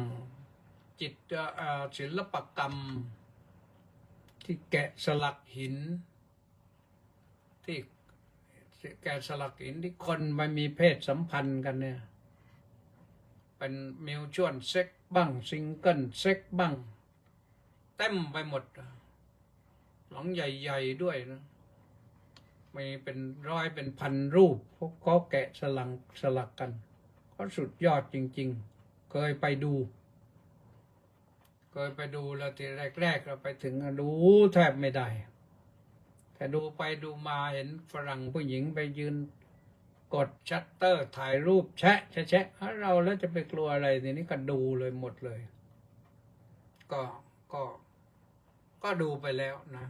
ศิลปกรรมที่แกะสลักหินที่แกะสลักหินที่คนไปมีเพศสัมพันธ์กันเนี่ยเป็นมิวชวลเซ็กบ้างซิงเกิลเซ็กบ้างเต็มไปหมดหลังใหญ่ๆด้วยนะมีเป็นร้อยเป็นพันรูปพวกเขาแกะสลักกันเขาสุดยอดจริงๆเคยไปดูแล้วทีแรกๆเราไปถึงดูแทบไม่ได้แต่ดูไปดูมาเห็นฝรั่งผู้หญิงไปยืนกดชัตเตอร์ถ่ายรูปแชะเราแล้วจะไปกลัวอะไรทีนี้ก็ดูเลยหมดเลยก็ดูไปแล้วนะ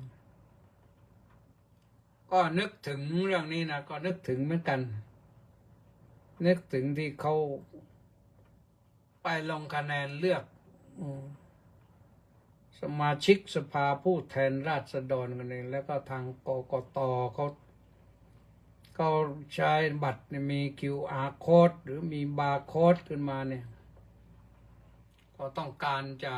ก็นึกถึงเรื่องนี้นะก็นึกถึงเหมือนกันนึกถึงที่เขาไปลงคะแนนเลือกสมาชิกสภาผู้แทนราษฎรกันเองแล้วก็ทางกกตเขาใช้บัตรมี QR code หรือมีบาร์โค้ดขึ้นมาเนี่ยก็ต้องการจะ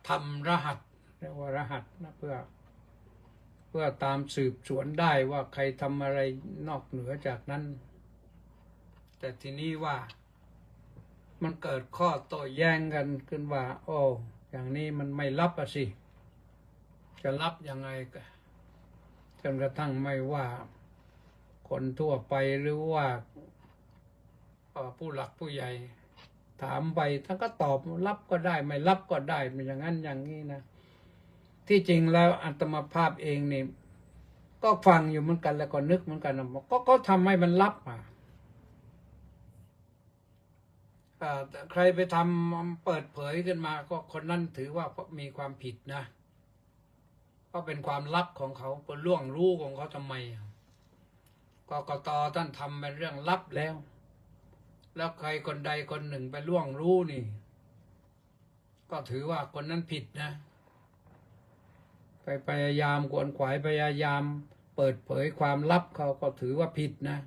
ทำรหัสเรียกว่ารหัสนะเพื่อตามสืบสวนได้ว่าใครทำอะไรนอกเหนือจากนั้นแต่ทีนี้ว่ามันเกิดข้อโต้แย้งกันขึ้นว่าโอ้อย่างนี้มันไม่ลับสิจะลับยังไงจนกระทั่งไม่ว่าคนทั่วไปหรือว่าผู้หลักผู้ใหญ่ถามไปท่านก็ตอบรับก็ได้ไม่รับก็ได้เป็นอย่างนั้นอย่างนี้นะที่จริงแล้วอาตมาภาพเองนี่ก็ฟังอยู่เหมือนกันแล้วก็นึกเหมือนกันนะก็ทำให้มันลับใครไปทำเปิดเผยขึ้นมาก็คนนั้นถือว่ามีความผิดนะก็เป็นความลับของเขาเป็นล่วงรู้ของเขาทำไมกกต.ท่านทำเป็นเรื่องลับแล้วใครคนใดคนหนึ่งไปล่วงรู้นี่ก็ถือว่าคนนั้นผิดนะไปพยายามขวนขวายพยายามเปิดเผยความลับเขาก็ถือว่าผิดนะ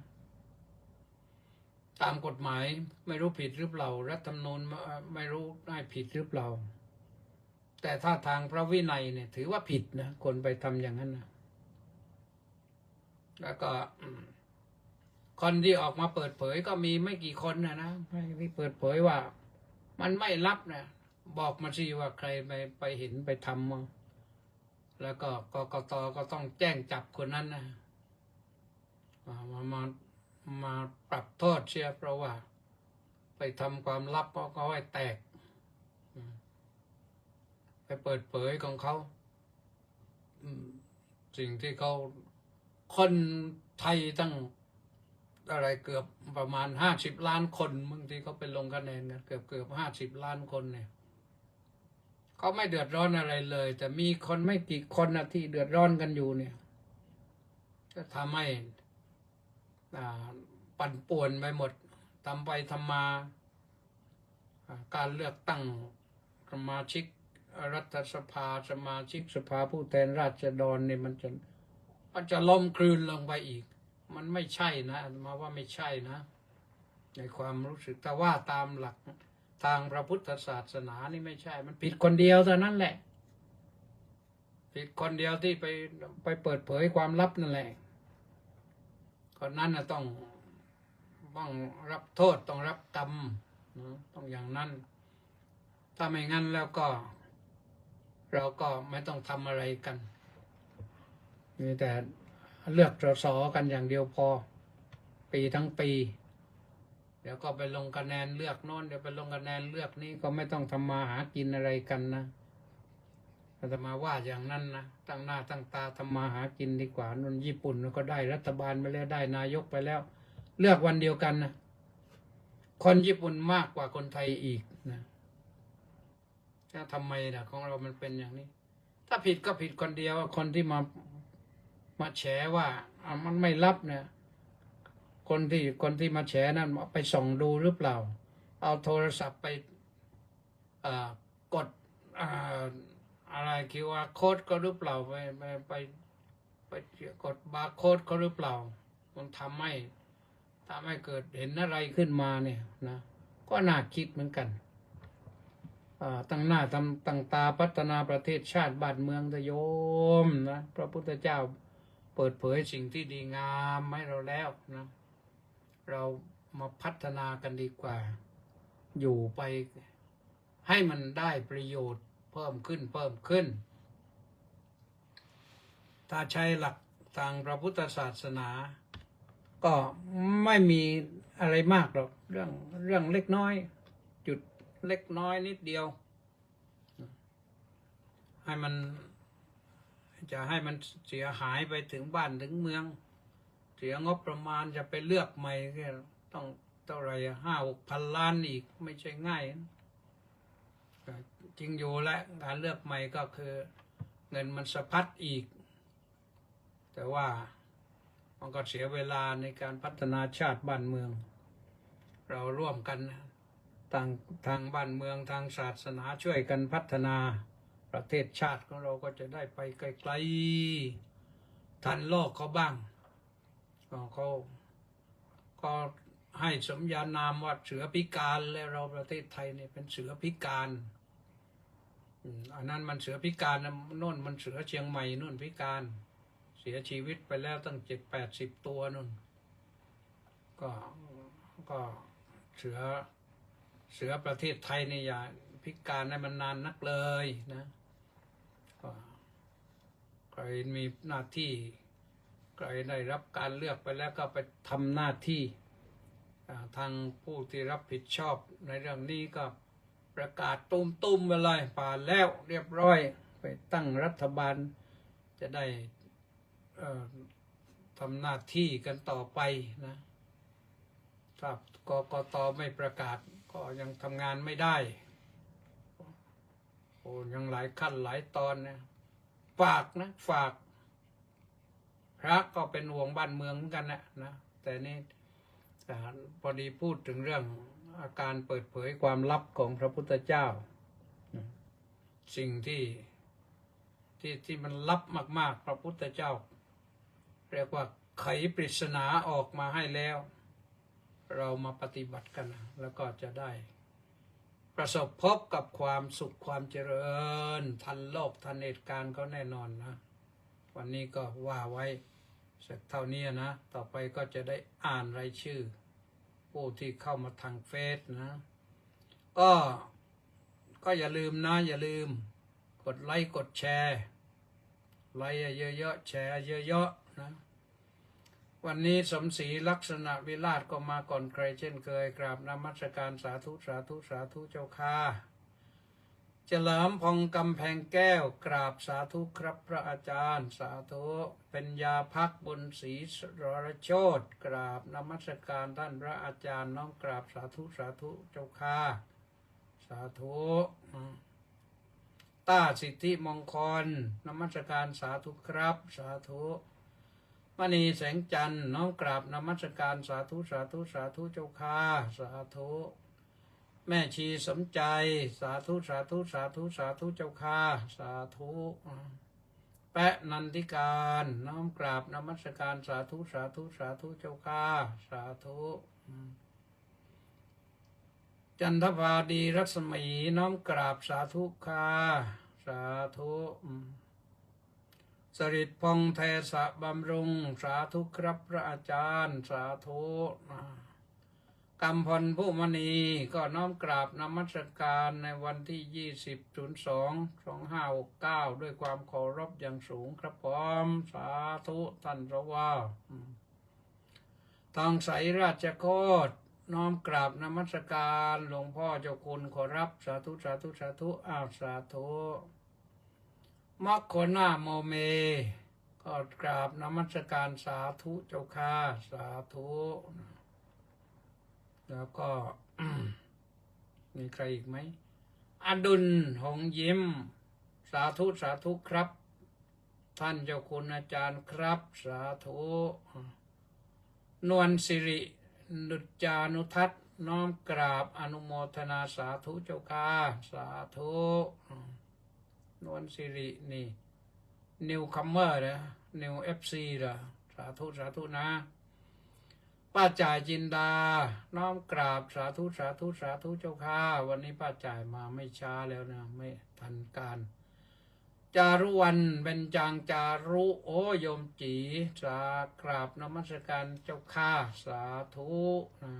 ตามกฎหมายไม่รู้ผิดหรือเปล่ารัฐธรรมนูญไม่รู้ได้ผิดหรือเปล่าแต่ถ้าทางพระวินัยเนี่ยถือว่าผิดนะคนไปทำอย่างนั้นนะแล้วก็คนที่ออกมาเปิดเผยก็มีไม่กี่คนนะที่เปิดเผยว่ามันไม่ลับนะบอกมาสิว่าใครไปเห็นไปทำมาแล้วก็กกต.ก็ต้องแจ้งจับคนนั้นนะมาปรับโทษเสียเพราะว่า ไปทำความลับเพราะเขาให้แตกไปเปิดเผยของเขาสิ่งที่เขาคนไทยตั้งอะไรเกือบประมาณ50 ล้านคนบางทีเขาไปลงคะแนนกันเกือบ50 ล้านคนเนี่ยเขาไม่เดือดร้อนอะไรเลย แต่มีคนไม่กี่คนนะที่เดือดร้อนกันอยู่เนี่ยก็ทำให้ปั่นป่วนไปหมดทำไปทำมาการเลือกตั้งสมาชิกรัฐสภาสมาชิกสภาผู้แทนราษฎรเนี่ยมันจะล่มคลืนลงไปอีกมันไม่ใช่นะมาว่าไม่ใช่นะในความรู้สึกแต่ว่าตามหลักทางพระพุทธศาสนานี่ไม่ใช่มันผิดคนเดียวเท่านั้นแหละผิดคนเดียวที่ไปเปิดเผยความลับนั่นแหละคนนั้นนะต้องรับโทษต้องรับกรรมต้องอย่างนั้นถ้าไม่งั้นแล้วก็เราก็ไม่ต้องทำอะไรกันมีแต่เลือกสสกันอย่างเดียวพอปีทั้งปีเดี๋ยวก็ไปลงคะแนนเลือกโน่นเดี๋ยวไปลงคะแนนเลือกนี้ก็ไม่ต้องทำมาหากินอะไรกันนะอาตมาว่าอย่างนั้นนะตั้งหน้าตั้งตาทำมาหากินดีกว่านู่นญี่ปุ่นก็ได้รัฐบาลไปแล้วได้นายกไปแล้วเลือกวันเดียวกันนะคนญี่ปุ่นมากกว่าคนไทยอีกนะแล้วทำไมล่ะของเรามันเป็นอย่างนี้ถ้าผิดก็ผิดคนเดียวคนที่มาแฉว่ามันไม่รับเนี่ยคนที่มาแฉนั้นไปส่องดูหรือเปล่าเอาโทรศัพท์ไปกดอะไรคิวอาร์โค้ดก็หรือเปล่าไปกดบาร์โค้ดก็หรือเปล่ามันทำให้เกิดเห็นอะไรขึ้นมาเนี่ยนะก็น่าคิดเหมือนกันตั้งหน้าตั้งตาพัฒนาประเทศชาติบ้านเมืองทโยมนะพระพุทธเจ้าเปิดเผยสิ่งที่ดีงามให้เราแล้วนะเรามาพัฒนากันดีกว่าอยู่ไปให้มันได้ประโยชน์เพิ่มขึ้นถ้าใช้หลักทางพระพุทธศาสนาก็ไม่มีอะไรมากหรอกเรื่องเล็กน้อยจุดเล็กน้อยนิดเดียวให้มันเสียหายไปถึงบ้านถึงเมืองเสียงบประมาณจะไปเลือกใหม่ก็ต้องเท่าไหร่5-6 พันล้านอีกไม่ใช่ง่ายจริงอยู่และการเลือกใหม่ก็คือเงินมันสะพัดอีกแต่ว่ามันก็เสียเวลาในการพัฒนาชาติบ้านเมืองเราร่วมกันทางบ้านเมืองทางศาสนาช่วยกันพัฒนาประเทศชาติของเราก็จะได้ไปไกลๆทันโลกเขาบ้างเขาก็ให้สมญานามว่าเสือพิการและเราประเทศไทยเนี่ยเป็นเสือพิการอันนั้นมันเสือพิการนะโน่นมันเสือเชียงใหม่นู่นพิการเสียชีวิตไปแล้วตั้ง70-80 ตัวนู่นก็เสือประเทศไทยเนี่ยอย่าพิการให้มันนานนักเลยนะก็ใครมีหน้าที่ใครได้รับการเลือกไปแล้วก็ไปทำหน้าที่ทางผู้ที่รับผิดชอบในเรื่องนี้ก็ประกาศตุ้มไปเลยผ่านแล้วเรียบร้อยไปตั้งรัฐบาลจะได้ทำหน้าที่กันต่อไปนะถ้ากกต.ไม่ประกาศก็ยังทำงานไม่ได้โอ้ยังหลายขั้นหลายตอนนะฝากพระก็เป็นห่วงบ้านเมืองเหมือนกันนะแต่นี่พอดีพูดถึงเรื่องอาการเปิดเผยความลับของพระพุทธเจ้าสิ่งที่มันลับมากๆพระพุทธเจ้าเรียกว่าไขปริศนาออกมาให้แล้วเรามาปฏิบัติกันแล้วก็จะได้ประสบพบกับความสุขความเจริญทันโลกทันเหตุการณ์ก็แน่นอนนะวันนี้ก็ว่าไว้สักเท่านี้นะต่อไปก็จะได้อ่านรายชื่อผู้ที่เข้ามาทางเฟซนะก็อย่าลืมนะอย่าลืมกดไลค์กดแชร์ไลค์เยอะๆแชร์เยอะๆนะ วันนี้สมศรีลักษณะวิราชก็มาก่อนใครเช่นเคยกราบนมัสการสาธุสาธุสาธุเจ้าค่ะเฉลิมพงษ์กำแพงแก้วกราบสาธุครับพระอาจารย์สาธุเป็นยาพักบุญศรีรรโชตกราบนมัสการท่านพระอาจารย์น้อมกราบสาธุสาธุเจ้าค่ะสาธุต้าสิทธิมงคลนมัสการสาธุครับสาธุมณีแสงจันทร์น้อมกราบนมัสการสาธุสาธุสาธุเจ้าค่ะสาธุแม่ชีสมใจสาธุสาธุสาธุสาธุเจ้าค่ะสาธุแปะนันทิการน้อมกราบนมัสการสาธุสาธุสาธุเจ้าค่ะสาธุจันทภาดีรัศมีน้อมกราบสาธุค่ะสาธุสริตพงษ์เทสะบำรุงสาธุครับพระอาจารย์สาธุกำพลผู้มณีก็น้อมกราบนมัสการในวันที่20/02/2569ด้วยความเคารพอย่างสูงครับผมสาธุท่านพระว่าทองใสราชโคตรน้อมกราบนมัสการหลวงพ่อเจ้าคุณขอรับสาธุสาธุสาธุสาธุมัคโคนาโมเมก็กราบนมัสการสาธุเจ้าค่ะสาธุแล้วก็ มีใครอีกไหมอดุลหงยิ้มสาธุสาธุครับท่านเจ้าคุณอาจารย์ครับสาธุนวลสิรินุจจานุทัศน์น้อมกราบอนุโมทนาสาธุเจ้าค่ะสาธุนวลสิรินี่นิวคัมเมอร์นะนิวFC นะสาธุสาธุนะป้าจ่ายจินดาน้อมกราบสาธุสาธุสาธุเจ้าค่ะวันนี้ป้าจ่ายมาไม่ช้าแล้วนะไม่ทันการจารุวันเป็นจางจารุโอโยมจีสากราบนมัสการเจ้าค่ะสาธุนะ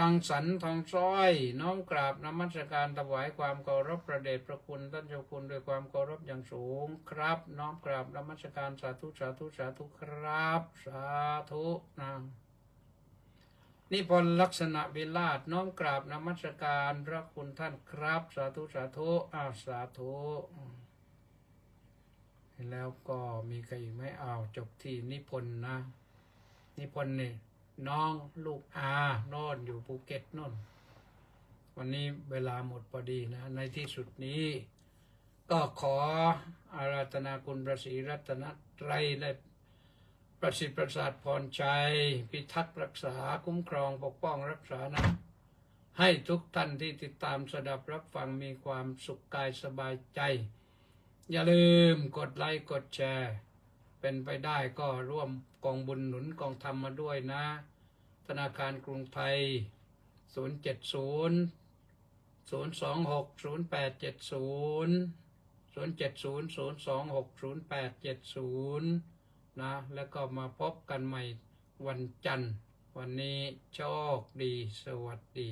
รังสรรค์ทองซ้อยน้อมกราบนมัสการถวายความเคารพพระเดชพระคุณท่านเจ้าคุณด้วยความเคารพอย่างสูงครับน้อมกราบนมัสการสาธุสาธุสาธุครับสาธุนะนิพนธ์ลักษณะวิราชน้อมกราบนมัสการพระคุณท่านครับสาธุสาธุสาธุแล้วก็มีใครอีกไหมจบที่นิพนธ์นะนิพนธ์นี่น้องลูกโน่นอยู่ภูเก็ตโน่นวันนี้เวลาหมดพอดีนะในที่สุดนี้ก็ขออาราธนาคุณพระศรีรัตนตรัยได้ประสิทธิ์ประสาทพรชัยพิทักษ์รักษาคุ้มครองปกป้องรักษานะให้ทุกท่านที่ติดตามสดับรับฟังมีความสุขกายสบายใจอย่าลืมกดไลค์กดแชร์เป็นไปได้ก็ร่วมกองบุญหนุนกองธรรมมาด้วยนะธนาคารกรุงไทย070-026-0870 นะแล้วก็มาพบกันใหม่วันจันทร์วันนี้โชคดีสวัสดี